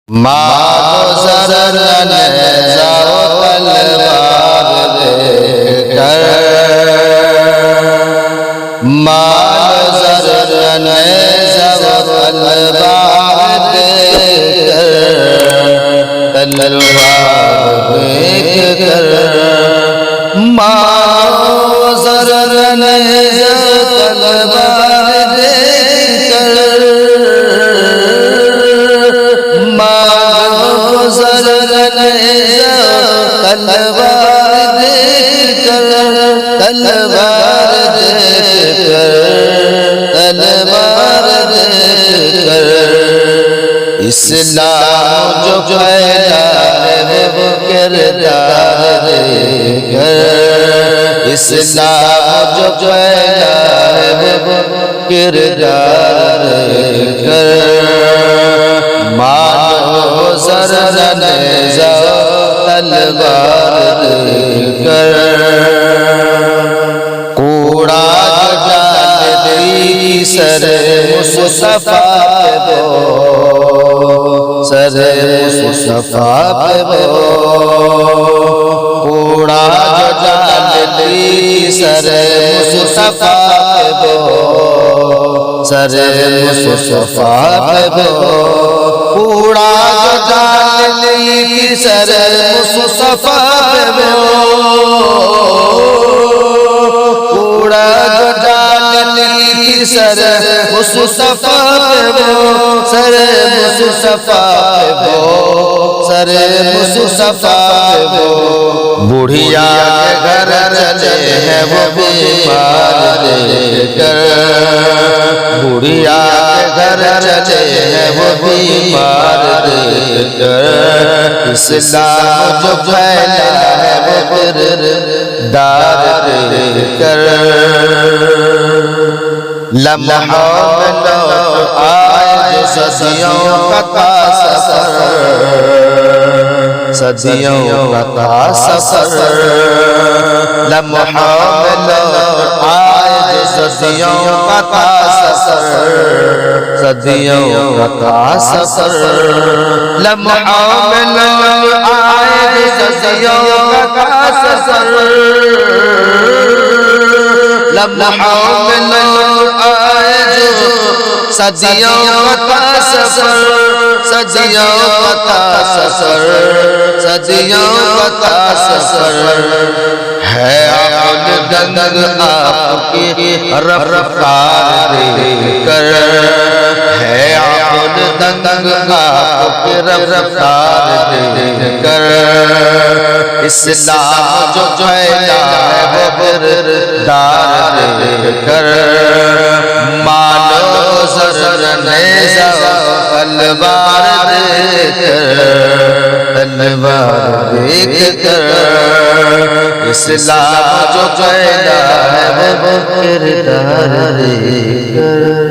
مال و زر نیزہ و تلوار دے کر، مال و زر نیزہ و تلوار دے کر، تلوار دیکھ کر، مال و زر نیزہ و تلوار دیکھ کر، تلوار دیکھ کر، تلوار دیکھ کر، تلوار دیکھ کر، اسلام جو پھیلا ہے وہ کردار دے کر، اسلام جو پھیلا ہے وہ کردار دے کر، مال و زر نیزہ تلوار دے کر، کوڑا جو ڈال دی سر مصطفیٰ پہ وہ، سر مصطفیٰ پہ وہ، کوڑا جو ڈال دی سر مصطفیٰ پہ وہ، سر مصطفیٰ پہ وہ، کوڑا جو ڈال دی سر مصطفیٰ پہ وہ، کوڑا جو ڈال دی سر مصطفیٰ پہ وہ، سر مصطفیٰ پہ وہ، سر مصطفیٰ پہ وہ، بڑھیا کے گھر چلے ہیں وہ بیمار دے کر، بڑھیا کے گھر چلے ہیں وہ بیمار دے کر، اسلام جو پھیلا ہے وہ کردار دے کر، لمحوں میں لوٹ آئے جو صدیوں کا سفر، صدیوں کا سفر، لمحوں میں لوٹ آئے جو صدیوں کا سفر، صدیوں کا سفر، لمحوں میں لوٹ آئے جو صدیوں کا سفر، لمحوں میں لوٹ آئے جو صدیوں کا سفر، صدیوں کا سفر، صدیوں کا سفر، ہے عقل دنگ آپ کی رفتار دے کر، ہے عقل دنگ آپ کی رفتار دے کر، اسلام جو پھیلا ہے وہ کردار دے کر، مال و زر نیزہ تلوار دے کر، تلوار دیکھ کر، اسلام جو پھیلا ہے وہ کردار دے کر۔